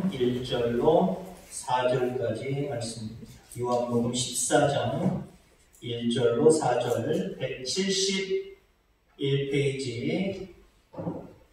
14장 1절로 4절까지 말씀입니다. 요한복음 14장 1절로 4절 171페이지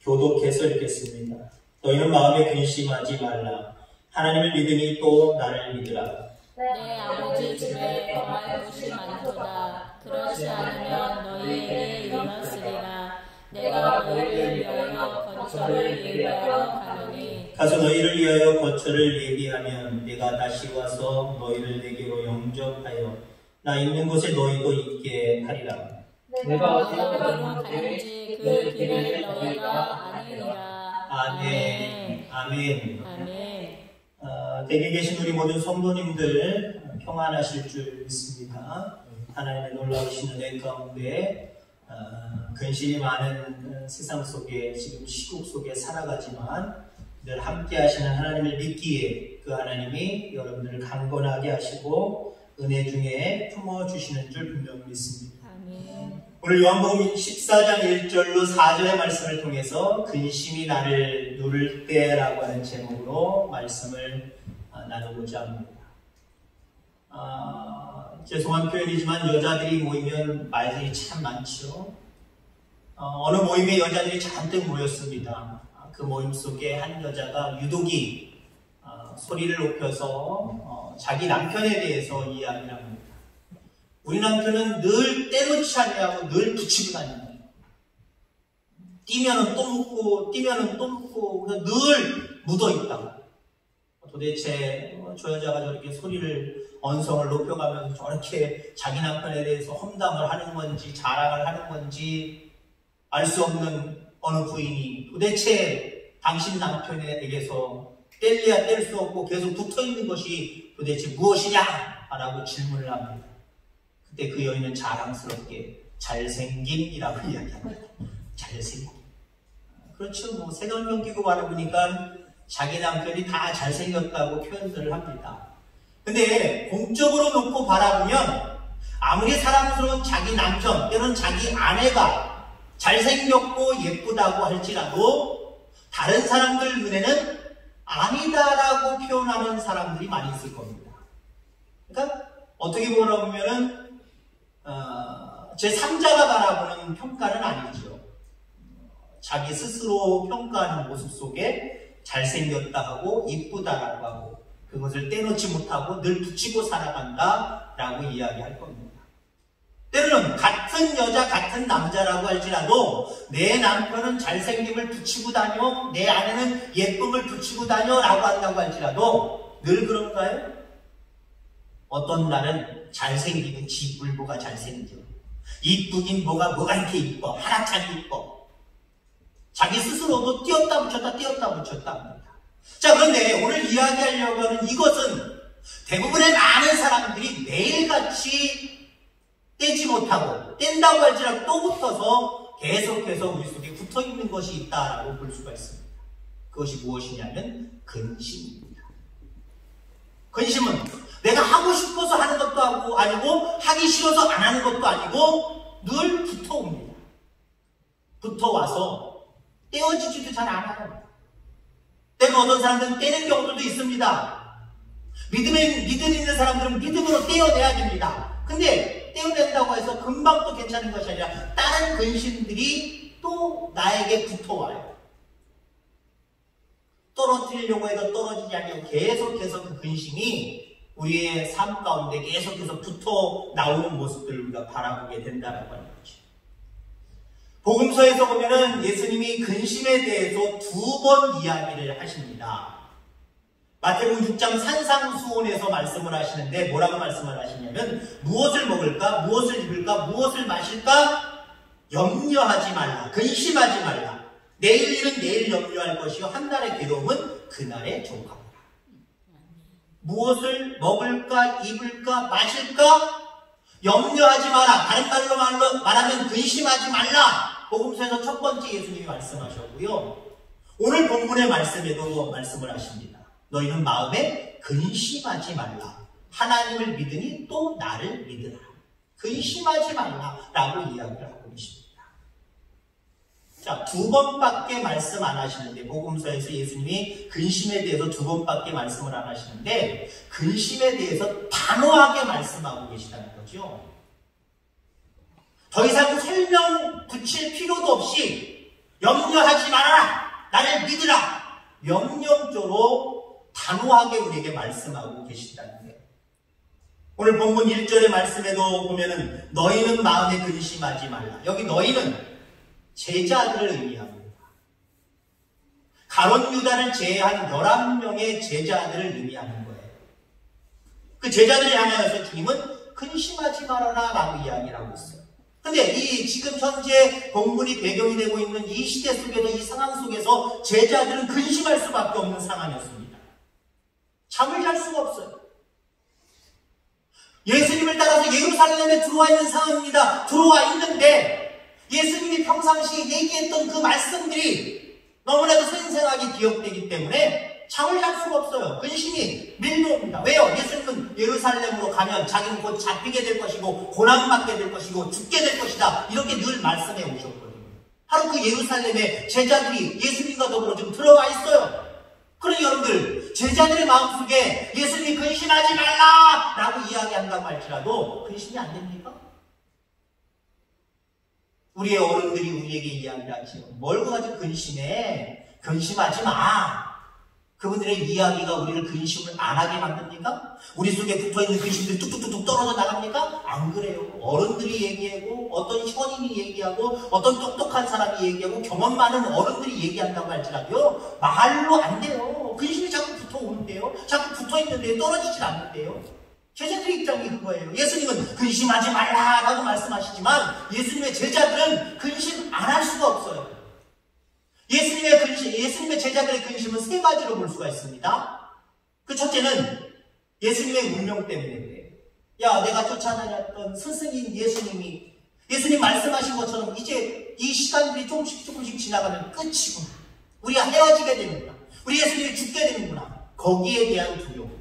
교독해서 읽겠습니다. 너희는 마음에 근심하지 말라. 하나님을 믿으니 또 나를 믿으라. 내 아버지 집에 거할 곳이 많도다. 그렇지 않으면 너희에게 일어났으리라. 내가 너희를 위하여 거처를 예비하러 가노니 가서 너희를 위하여 거처를 예비하면 내가 다시 와서 너희를 내게로 영접하여 나 있는 곳에 너희도 있게 하리라. 내가 어디로 가는지 그 길을 너희가 아니니라. 아멘. 아멘. 아멘. 댁에 계신 우리 모든 성도님들 평안하실 줄 믿습니다. 하나님의 놀라우신 은혜 가운데 근심이 많은 세상 속에 지금 시국 속에 살아가지만 늘 함께 하시는 하나님을 믿기에 그 하나님이 여러분들을 강건하게 하시고 은혜 중에 품어주시는 줄 분명히 믿습니다. 아멘. 오늘 요한복음 14장 1절로 4절의 말씀을 통해서 근심이 나를 누를 때라고 하는 제목으로 말씀을 나누고자 합니다. 죄송한 표현이지만 여자들이 모이면 말들이 참 많죠. 어느 모임에 여자들이 잔뜩 모였습니다. 그 모임 속에 한 여자가 유독이 소리를 높여서 자기 남편에 대해서 이야기를 합니다. 우리 남편은 늘 때놓지 않냐고 늘 붙이고 다닌다. 뛰면은 또 묻고 뛰면은 또 묻고 늘 묻어있다. 도대체 저 여자가 저렇게 소리를 언성을 높여가면서 저렇게 자기 남편에 대해서 험담을 하는 건지 자랑을 하는 건지 알 수 없는 어느 부인이 도대체 당신 남편에게서 뗄래야 뗄 수 없고 계속 붙어있는 것이 도대체 무엇이냐? 라고 질문을 합니다. 그때 그 여인은 자랑스럽게 잘생김이라고 이야기합니다. 잘생김. 그렇죠. 뭐 색안경 끼고 말해보니까 자기 남편이 다 잘생겼다고 표현들을 합니다. 근데 공적으로 놓고 바라보면 아무리 사랑스러운 자기 남편 또는 자기 아내가 잘생겼고 예쁘다고 할지라도 다른 사람들 눈에는 아니다라고 표현하는 사람들이 많이 있을 겁니다. 그러니까 어떻게 보면은 제3자가 바라보는 평가는 아니죠. 자기 스스로 평가하는 모습 속에 잘생겼다 하고 이쁘다라고 하고 그것을 떼놓지 못하고 늘 붙이고 살아간다라고 이야기할 겁니다. 때로는 같은 여자 같은 남자라고 할지라도 내 남편은 잘생김을 붙이고 다녀 내 아내는 예쁨을 붙이고 다녀 라고 한다고 할지라도 늘 그런가요? 어떤 날은 잘생기면 지불보가 잘생겨 이쁘긴 뭐가 이렇게 이뻐 하나차게 이뻐 자기 스스로도 띄었다 붙였다 합니다. 자, 그런데 오늘 이야기하려고 하는 이것은 대부분의 많은 사람들이 매일같이 떼지 못하고 뗀다고 할지라도 또 붙어서 계속해서 우리 속에 붙어있는 것이 있다라고 볼 수가 있습니다. 그것이 무엇이냐면 근심입니다. 근심은 내가 하고 싶어서 하는 것도 아니고 하기 싫어서 안 하는 것도 아니고 늘 붙어옵니다. 붙어와서 떼어지지도 잘 않아요. 때로 어떤 사람들은 떼는 경우들도 있습니다. 믿음 있는 사람들은 믿음으로 떼어내야 됩니다. 근데 떼어낸다고 해서 금방 또 괜찮은 것이 아니라 다른 근심들이 또 나에게 붙어와요. 떨어뜨리려고 해도 떨어지지 않고 계속해서 그 근심이 우리의 삶 가운데 계속해서 붙어 나오는 모습들을 우리가 바라보게 된다는 거죠. 복음서에서 보면은 예수님이 근심에 대해서 2번 이야기를 하십니다. 마태복음 6장 산상수훈에서 말씀을 하시는데 뭐라고 말씀을 하시냐면 무엇을 먹을까? 무엇을 입을까? 무엇을 마실까? 염려하지 말라. 근심하지 말라. 내일 일은 내일 염려할 것이요 한 날의 괴로움은 그날에 족하리라. 무엇을 먹을까? 입을까? 마실까? 염려하지 마라. 다른 말로 말하면 근심하지 말라. 복음서에서 첫 번째 예수님이 말씀하셨고요. 오늘 본문의 말씀에도 말씀을 하십니다. 너희는 마음에 근심하지 말라. 하나님을 믿으니 또 나를 믿으라. 근심하지 말라 라고 이야기를 하고 계십니다. 자, 2번밖에 말씀 안 하시는데, 복음서에서 예수님이 근심에 대해서 2번밖에 말씀을 안 하시는데, 근심에 대해서 단호하게 말씀하고 계시다는 거죠. 더 이상 설명 붙일 필요도 없이 염려하지 말아라, 나를 믿으라, 명령조로 단호하게 우리에게 말씀하고 계시다는 거예요. 오늘 본문 1절의 말씀에도 보면은 너희는 마음에 근심하지 말라. 여기 너희는 제자들을 의미합니다. 가룟 유다를 제외한 11명의 제자들을 의미하는 거예요. 그 제자들을 향하여서 주님은 근심하지 말아라 라고 이야기를 하고 있어요. 근데 이 지금 현재 본문이 배경이 되고 있는 이 시대 속에서, 이 상황 속에서 제자들은 근심할 수밖에 없는 상황이었습니다. 잠을 잘 수가 없어요. 예수님을 따라서 예루살렘에 들어와 있는 상황입니다. 들어와 있는데 예수님이 평상시에 얘기했던 그 말씀들이 너무나도 생생하게 기억되기 때문에 잠을 잘 수가 없어요. 근심이 밀려옵니다. 왜요? 예수님은 예루살렘으로 가면 자기는 곧 잡히게 될 것이고 고난받게 될 것이고 죽게 될 것이다, 이렇게 늘 말씀해 오셨거든요. 바로 그 예루살렘에 제자들이 예수님과 더불어 좀 들어와 있어요. 그러니 여러분들, 제자들의 마음속에 예수님이 근심하지 말라 라고 이야기한다고 할지라도 근심이 안 됩니까? 우리의 어른들이 우리에게 이야기를 하죠. 뭘 가지고 근심해? 근심하지 마. 그분들의 이야기가 우리를 근심을 안 하게 만듭니까? 우리 속에 붙어있는 근심들이 뚝뚝뚝뚝 떨어져 나갑니까? 안 그래요. 어른들이 얘기하고, 어떤 현인이 얘기하고, 어떤 똑똑한 사람이 얘기하고, 경험 많은 어른들이 얘기한다고 할지라도요, 말로 안 돼요. 근심이 자꾸 붙어오는데요. 자꾸 붙어있는데요. 떨어지질 않는데요. 제자들의 입장이 그거예요. 예수님은 근심하지 말라라고 말씀하시지만 예수님의 제자들은 근심 안 할 수가 없어요. 예수님의 제자들의 근심은 3가지로 볼 수가 있습니다. 그 첫째는 예수님의 운명 때문에 그래요. 야, 내가 쫓아다녔던 스승인 예수님 말씀하신 것처럼 이제 이 시간들이 조금씩 지나가면 끝이구나. 우리가 헤어지게 되는구나. 우리 예수님이 죽게 되는구나. 거기에 대한 두려움.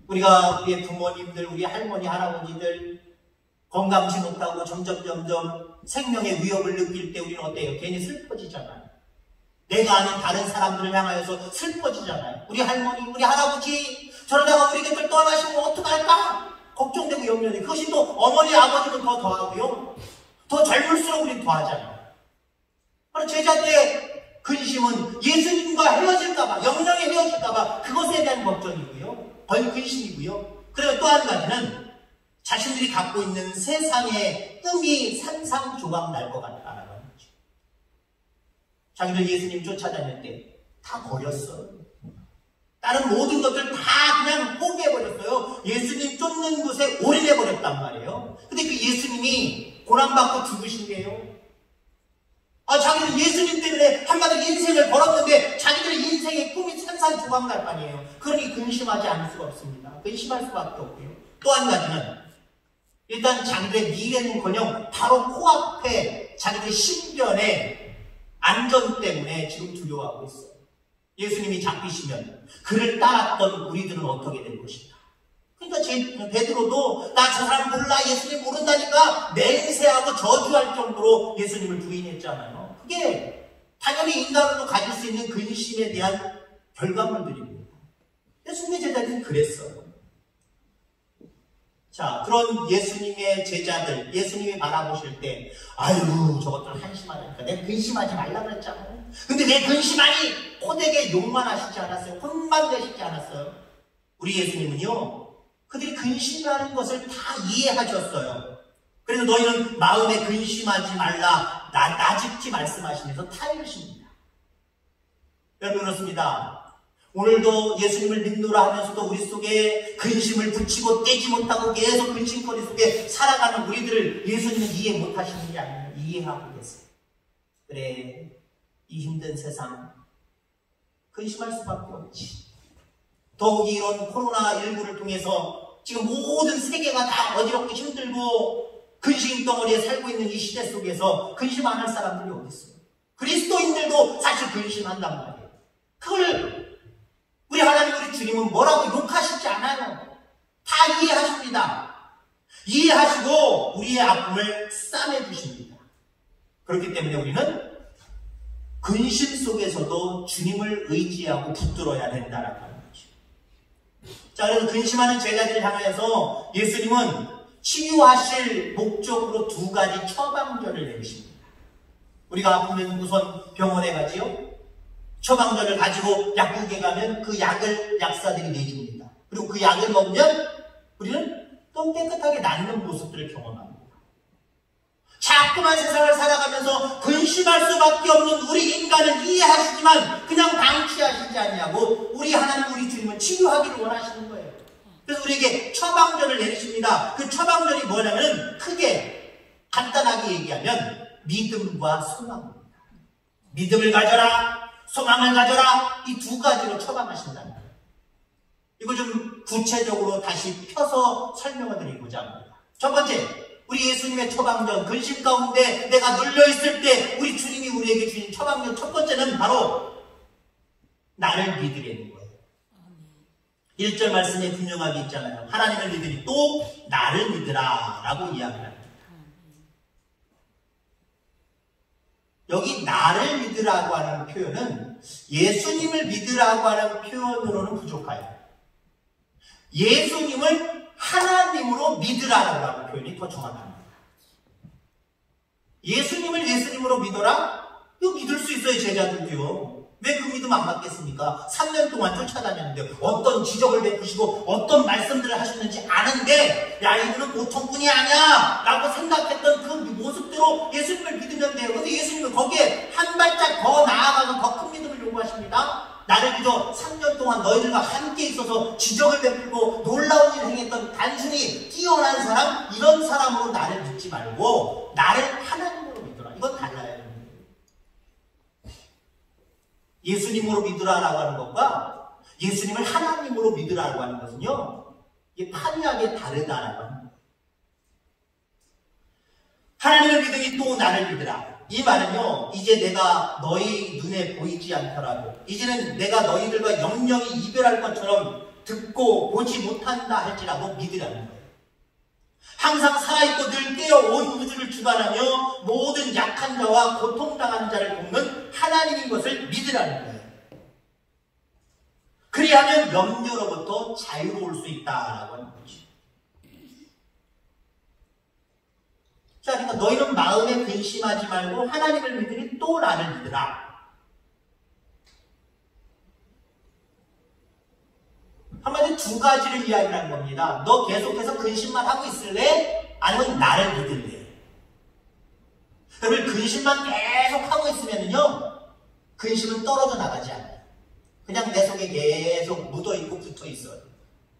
우리가 우리의 부모님들, 우리 할머니, 할아버지들 건강치 못하고 점점 생명의 위협을 느낄 때 우리는 어때요? 괜히 슬퍼지잖아요. 내가 아닌 다른 사람들을 향하여서 슬퍼지잖아요. 우리 할머니, 우리 할아버지 저러다가 우리 곁을 떠나시면 어떡할까? 걱정되고 염려돼. 그것이 또 어머니, 아버지는 더 더하고요. 더 젊을수록 우리는 더하잖아요. 바로 제자들의 근심은 예수님과 헤어질까봐, 영영에 헤어질까봐 그것에 대한 걱정이고요. 근심이고요. 그리고 또 한 가지는 자신들이 갖고 있는 세상의 꿈이 산산조각 날 것 같다라는 거죠. 자기들 예수님 쫓아다닐 때 다 버렸어요. 다른 모든 것들 다 그냥 포기해버렸어요. 예수님 쫓는 곳에 올인해버렸단 말이에요. 근데 그 예수님이 고난받고 죽으신대요. 자기는 예수님 때문에 한마디로 인생을 걸었는데 자기들의 인생의 꿈이 산산조각 날 거 아니에요. 그러니 근심하지 않을 수가 없습니다. 근심할 수밖에 없고요. 또 한 가지는 일단 자기들의 미래는커녕 바로 코앞에 자기들의 신변의 안전 때문에 지금 두려워하고 있어요. 예수님이 잡히시면 그를 따랐던 우리들은 어떻게 될 것인가. 그러니까 베드로도 나 저 사람 몰라, 예수님 모른다니까 맹세하고 저주할 정도로 예수님을 부인했잖아요. 그게 당연히 인간으로 가질 수 있는 근심에 대한 결과물들입니다. 예수님의 제자들은 그랬어요. 자, 그런 예수님의 제자들, 예수님이 바라보실 때, 아유, 저것들 한심하다니까. 내가 근심하지 말라 그랬잖아요. 근데 내 근심하니 호되게 욕만 하시지 않았어요. 혼만 내시지 않았어요. 우리 예수님은요, 그들이 근심하는 것을 다 이해하셨어요. 그래서 너희는 마음에 근심하지 말라, 나직지 말씀하시면서 타이르십니다. 여러분, 그렇습니다. 오늘도 예수님을 믿노라 하면서도 우리 속에 근심을 붙이고 떼지 못하고 계속 근심거리 속에 살아가는 우리들을 예수님은 이해 못하시는 게 아니에요. 이해하고 계세요. 그래, 이 힘든 세상 근심할 수밖에 없지. 더욱이 이런 코로나19를 통해서 지금 모든 세계가 다 어지럽고 힘들고 근심 덩어리에 살고 있는 이 시대 속에서 근심 안 할 사람들이 어디 있어요? 그리스도인들도 사실 근심한단 말이에요. 그걸 우리 하나님, 우리 주님은 뭐라고 욕하시지 않아요. 다 이해하십니다. 이해하시고 우리의 아픔을 싸매주십니다. 그렇기 때문에 우리는 근심 속에서도 주님을 의지하고 붙들어야 된다라고 하는 거죠. 자, 그래서 근심하는 제자들을 향해서 예수님은 치유하실 목적으로 두 가지 처방전을 내리십니다. 우리가 아프면 우선 병원에 가지요. 처방전을 가지고 약국에 가면 그 약을 약사들이 내줍니다. 그리고 그 약을 먹으면 우리는 또 깨끗하게 낫는 모습들을 경험합니다. 자꾸만 세상을 살아가면서 근심할 수밖에 없는 우리 인간을 이해하시지만 그냥 방치하시지 않냐고 우리 하나님, 우리 주님은 치유하기를 원하시는 거예요. 그래서 우리에게 처방전을 내리십니다. 그 처방전이 뭐냐면 크게 간단하게 얘기하면 믿음과 소망입니다. 믿음을 가져라, 소망을 가져라, 이 두 가지로 처방하신다는 거예요. 이거 좀 구체적으로 다시 펴서 설명을 드리고자 합니다. 첫 번째, 우리 예수님의 처방전, 근심 가운데 내가 눌려있을 때 우리 주님이 우리에게 주신 처방전 첫 번째는 바로 나를 믿으라는 거예요. 1절 말씀에 분명하게 있잖아요. 하나님을 믿으니 또 나를 믿으라 라고 이야기합니다. 여기 나를 믿으라고 하는 표현은 예수님을 믿으라고 하는 표현으로는 부족해요. 예수님을 하나님으로 믿으라라고 하는 표현이 더 정확합니다. 예수님을 예수님으로 믿어라? 이거 믿을 수 있어요, 제자들도요. 왜 그 믿음 안 받겠습니까? 3년 동안 쫓아다녔는데 어떤 지적을 베푸시고 어떤 말씀들을 하셨는지 아는데 야, 이분은 보통 분이 아니야 라고 생각했던 그 모습대로 예수님을 믿으면 돼요. 근데 예수님은 거기에 한 발짝 더 나아가서 더 큰 믿음을 요구하십니다. 나를 믿어 3년 동안 너희들과 함께 있어서 지적을 베풀고 놀라운 일을 행했던 단순히 뛰어난 사람, 이런 사람으로 나를 믿지 말고 나를 하나님으로 믿어라. 이건 달라요. 예수님으로 믿으라라고 하는 것과 예수님을 하나님으로 믿으라고 하는 것은요, 이게 판이하게 다르다라고 합니다. 하나님을 믿으니 또 나를 믿으라. 이 말은요, 이제 내가 너희 눈에 보이지 않더라도 이제는 내가 너희들과 영영이 이별할 것처럼 듣고 보지 못한다 할지라도 믿으라는 거예요. 항상 살아있고 늘 깨어온 우주를 주관하며 모든 약한 자와 고통당한 자를 돕는 하나님인 것을 믿으라는 거예요. 그리하면 염려로부터 자유로울 수 있다라고 하는 거죠. 자, 그러니까 너희는 마음에 근심하지 말고 하나님을 믿으니 또 나를 믿으라. 한마디로 두 가지를 이야기하는 겁니다. 너 계속해서 근심만 하고 있을래? 아니면 나를 믿을래? 그러면 근심만 계속 하고 있으면요, 근심은 떨어져 나가지 않아요. 그냥 내 속에 계속 묻어있고 붙어있어요.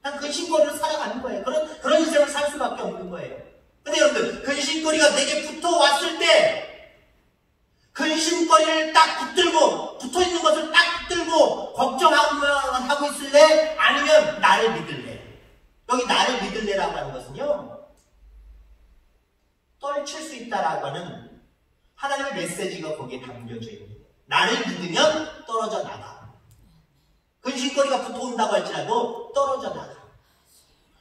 그냥 근심거리로 살아가는 거예요. 그런 인생을 살 수밖에 없는 거예요. 근데 여러분들, 근심거리가 내게 붙어왔을 때 근심거리를 딱 붙들고 붙어있는 것을 딱 붙들고 걱정하고 있을래? 아니면 나를 믿을래? 여기 나를 믿을래라고 하는 것은요, 떨칠 수 있다라고 하는 하나님의 메시지가 거기에 담겨져 있는 거예요. 나를 믿으면 떨어져 나가. 근심거리가 붙어온다고 할지라도 떨어져 나가.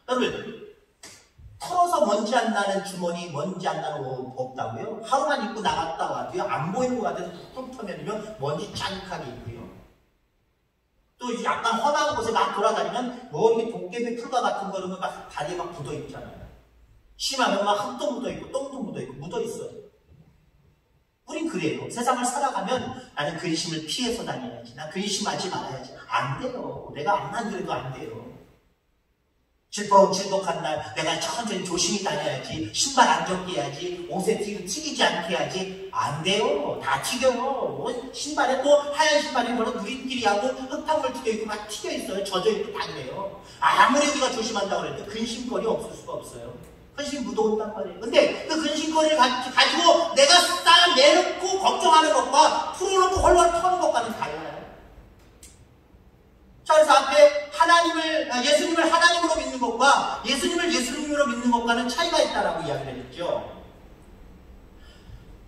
여러분, 털어서 먼지 안 나는 주머니, 먼지 안 나는 옷 없다고요? 하루만 입고 나갔다 와도요, 안 보이는 것 같아서 툭툭 터면요, 먼지 짠하게 있고요. 또 약간 험한 곳에 막 돌아다니면 뭐 이렇게 도깨비 풀과 같은 거는 막 다리에 막 묻어 있잖아요. 심하면 막 흙도 묻어 있고 똥도 묻어 있고 묻어 있어요. 우린 그래요. 세상을 살아가면 나는 근심을 피해서 다녀야지, 난 근심하지 말아야지. 안 돼요. 내가 안만 그래도 안 돼요. 질퍽질퍽한 날 내가 천천히 조심히 다녀야지, 신발 안 젖게야지, 옷에 튀기지 않게 해야지. 안 돼요. 다 튀겨요. 신발에 또 하얀 신발이 뭐로 누린끼리하고 흙탕물 튀겨있고 막 튀겨있어요. 젖어있고 다 그래요. 아무리 우리가 조심한다고 해도 근심거리 없을 수가 없어요. 근심 묻어온단 말이에요. 근데 그 근심거리를 가지고 내가 딱 내놓고 걱정하는 것과 풀어놓고 헐헐 터는 것과는 달라요. 자, 그래서 앞에 예수님을 하나님으로 믿는 것과 예수님을 예수님으로 믿는 것과는 차이가 있다라고 이야기를 했죠.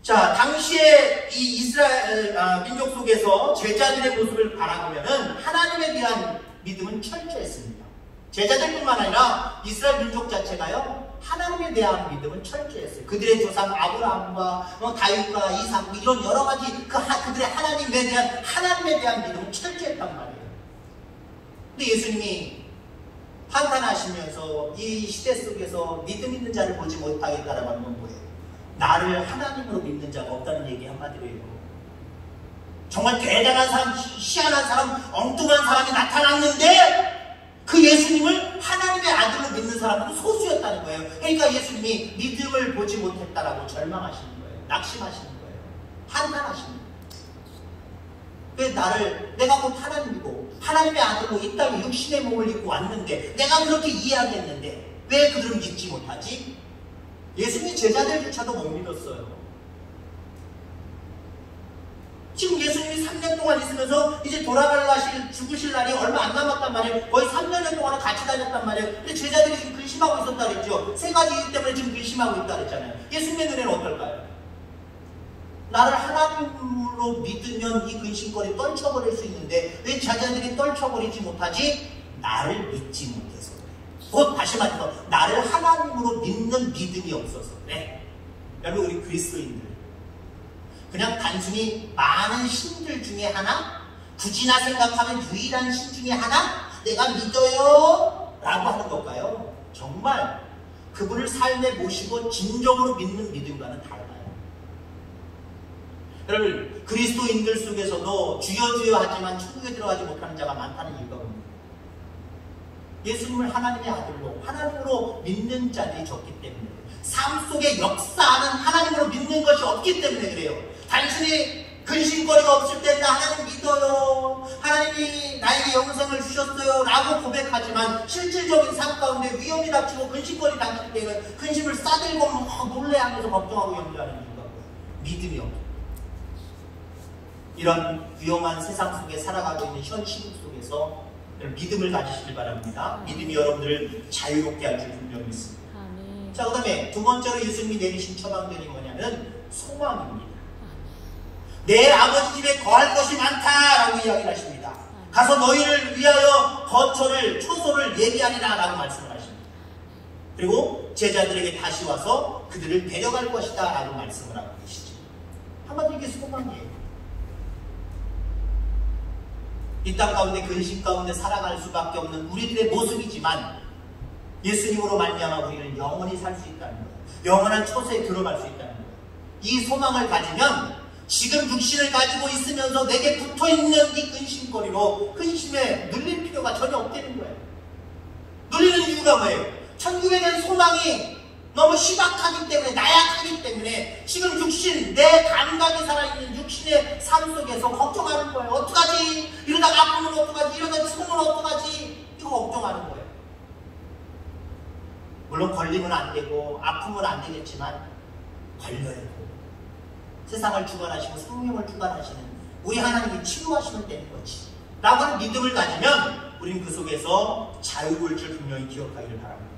자, 당시에 이 이스라엘 민족 속에서 제자들의 모습을 바라보면은 하나님에 대한 믿음은 철저했습니다. 제자들뿐만 아니라 이스라엘 민족 자체가요, 하나님에 대한 믿음은 철저했어요. 그들의 조상 아브라함과 다윗과 이삭 이런 여러 가지 그들의 하나님에 대한 믿음은 철저했단 말이에요. 근데 예수님이 판단하시면서 이 시대 속에서 믿음 있는 자를 보지 못하겠다라고 하는 건 뭐예요? 나를 하나님으로 믿는 자가 없다는 얘기 한마디로 해요. 정말 대단한 사람, 희한한 사람, 엉뚱한 사람이 나타났는데 그 예수님을 하나님의 아들로 믿는 사람은 소수였다는 거예요. 그러니까 예수님이 믿음을 보지 못했다라고 절망하시는 거예요. 낙심하시는 거예요. 한탄하시는 거예요. 왜 내가 곧 하나님이고 하나님의 아들로 이 땅에 육신의 몸을 입고 왔는데 내가 그렇게 이야기했는데 왜 그들은 믿지 못하지? 예수님의 제자들조차도 못 믿었어요. 지금 예수님이 3년 동안 있으면서 이제 죽으실 날이 얼마 안 남았단 말이에요. 거의 3년 동안 같이 다녔단 말이에요. 근데 제자들이 지금 근심하고 있었다 그랬죠. 세 가지 이유 때문에 지금 근심하고 있다 그랬잖아요. 예수님의 눈에는 어떨까요? 나를 하나님으로 믿으면 이 근심거리 떨쳐버릴 수 있는데 왜 제자들이 떨쳐버리지 못하지? 나를 믿지 못해서 그래. 곧 다시 말해서 나를 하나님으로 믿는 믿음이 없어서 그래. 여러분 우리 그리스도인들 그냥 단순히 많은 신들 중에 하나? 굳이나 생각하면 유일한 신 중에 하나? 내가 믿어요 라고 하는 걸까요? 정말 그분을 삶에 모시고 진정으로 믿는 믿음과는 달라요. 여러분 그리스도인들 속에서도 주여 주여 하지만 천국에 들어가지 못하는 자가 많다는 이유가 뭡니까? 예수님을 하나님의 아들로 하나님으로 믿는 자들이 적기 때문에 삶 속에 역사하는 하나님으로 믿는 것이 없기 때문에 그래요. 단순히 근심거리가 없을 때 나 하나님 믿어요. 하나님이 나에게 영생을 주셨어요 라고 고백하지만 실질적인 삶 가운데 위험이 닥치고 근심거리 닥칠 때는 근심을 싸들고 놀래하면서 걱정하고 염려하는 이유가 뭐예요? 믿음이 없어요. 이런 위험한 세상 속에 살아가고 있는 현 시국 속에서 믿음을 가지시길 바랍니다. 믿음이 여러분들을 자유롭게 할 줄 분명히 있습니다. 자, 그 다음에 두 번째로 예수님이 내리신 처방전이 뭐냐면 소망입니다. 내 아버지 집에 거할 것이 많다라고 이야기를 하십니다. 가서 너희를 위하여 초소를 예비하리라 라고 말씀을 하십니다. 그리고 제자들에게 다시 와서 그들을 데려갈 것이다 라고 말씀을 하고 계시죠. 한마디로 이게 소망이에요. 이 땅 가운데 근심 가운데 살아갈 수밖에 없는 우리들의 모습이지만 예수님으로 말미암아 우리는 영원히 살 수 있다는 거예요. 영원한 초소에 들어갈 수 있다는 거예요. 이 소망을 가지면 지금 육신을 가지고 있으면서 내게 붙어있는 이 근심거리로 근심에 눌릴 필요가 전혀 없다는 거예요. 눌리는 이유가 뭐예요? 천국에 대한 소망이 너무 희박하기 때문에 나약하기 때문에 지금 육신 내 감각이 살아있는 육신의 삶 속에서 걱정하는 거예요. 어떡하지? 이러다가 아프면 어떡하지? 이러다가 죽으면 어떡하지? 이거 걱정하는 거예요. 물론 걸리면 안 되고 아프면 안 되겠지만 걸려야 되고 세상을 주관하시고 생명을 주관하시는 우리 하나님이 치유하시면 되는 거지 라고 하는 믿음을 가지면 우리는 그 속에서 자유로울 줄 분명히 기억하기를 바랍니다.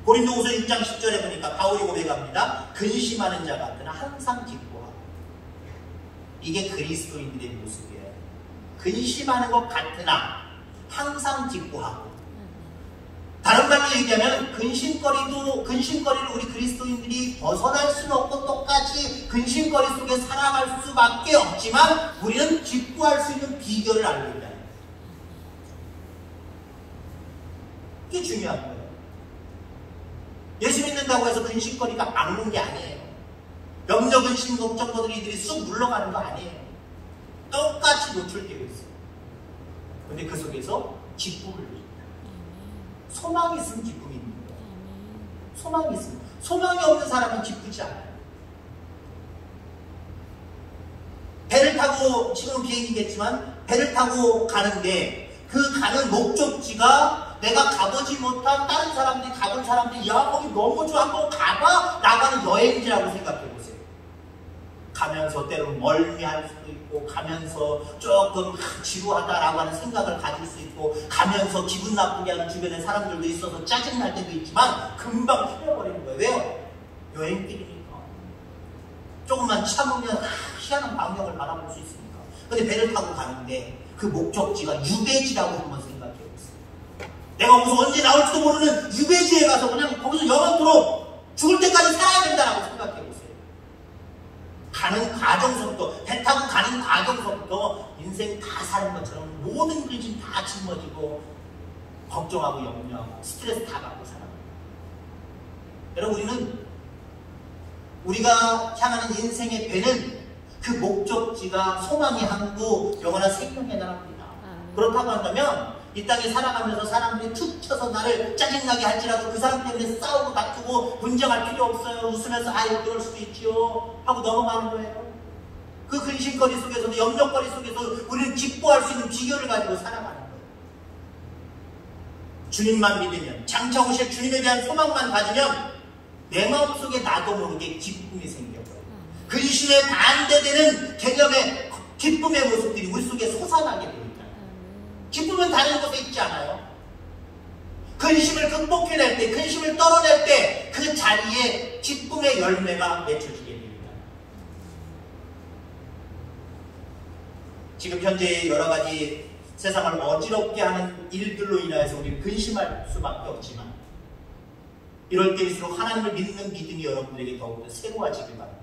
고린도후서 6장 10절에 보니까 바울이 고백합니다. 근심하는 자 같으나 항상 기뻐하고. 이게 그리스도인들의 모습이에요. 근심하는 것 같으나 항상 기뻐하고. 다른 말로 얘기하면 근심거리를 우리 그리스도인들이 벗어날 수는 없고 똑같이 근심거리 속에 살아갈 수밖에 없지만 우리는 기뻐할 수 있는 비결을 알고 있다는 거예요. 이게 중요한 거예요. 예수 믿는다고 해서 근심거리가 막는 게 아니에요. 염려, 근심, 걱정거들이 이들이 쑥 물러가는 거 아니에요. 똑같이 노출되어 있어요. 근데 그 속에서 기쁨을 누립니다. 소망이 있으면 기쁨이 있는 거예요. 소망이 있으면. 소망이 없는 사람은 기쁘지 않아요. 배를 타고, 지금은 비행기겠지만 배를 타고 가는데 그 가는 목적지가 내가 가보지 못한 다른 사람들이 가본 사람들이 야 거기 너무 좋아 한번 가봐 라고 하는 여행지라고 생각해보세요. 가면서 때로는 멀미할 수도 있고 가면서 조금 지루하다라고 하는 생각을 가질 수 있고 가면서 기분 나쁘게 하는 주변에 사람들도 있어서 짜증날 때도 있지만 금방 풀려버리는 거예요. 왜요? 여행길이니까. 조금만 참으면 희한한 광경을 바라볼 수 있으니까. 근데 배를 타고 가는데 그 목적지가 유배지라고 한번 생각해보세요. 내가 거기서 언제 나올지도 모르는 유배지에 가서 그냥 거기서 영원토록 죽을 때까지 살아야 된다라고 생각해 보세요. 가는 과정서부터, 배 타고 가는 과정서부터 인생 다 사는 것처럼 모든 근심 다 짊어지고 걱정하고 염려하고 스트레스 다 받고 살아요. 여러분, 우리가 향하는 인생의 배는 그 목적지가 소망의 항구, 영원한 생명의 나라입니다. 그렇다고 한다면 이 땅에 살아가면서 사람들이 툭 쳐서 나를 짜증나게 할지라도 그 사람 때문에 싸우고 다투고 분쟁할 필요 없어요. 웃으면서 아유 그럴 수도 있지요 하고 넘어가는 거예요. 그 근심거리 속에서도, 염려거리 속에서 우리는 기뻐할 수 있는 비결을 가지고 살아가는 거예요. 주님만 믿으면, 장차 오실 주님에 대한 소망만 가지면 내 마음속에 나도 모르게 기쁨이 생겨요. 근심에 반대되는 개념의 기쁨의 모습들이 우리 속에 솟아나게 됩니다. 기쁨은 다른 곳에 있지 않아요. 근심을 극복해낼 때, 근심을 떨어낼 때 그 자리에 기쁨의 열매가 맺혀지게 됩니다. 지금 현재 여러 가지 세상을 어지럽게 하는 일들로 인하여서 우리는 근심할 수밖에 없지만, 이럴 때일수록 하나님을 믿는 믿음이 여러분들에게 더욱더 새로워지길 바랍니다.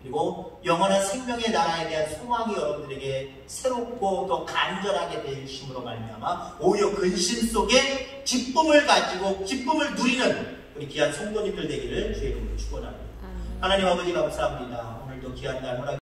그리고 영원한 생명의 나라에 대한 소망이 여러분들에게 새롭고 더 간절하게 되심으로 말미암아 오히려 근심 속에 기쁨을 가지고 기쁨을 누리는 우리 귀한 성도님들 되기를 주의 이름으로 축원합니다. 하나님 아버지 감사합니다. 오늘도 귀한 날 허락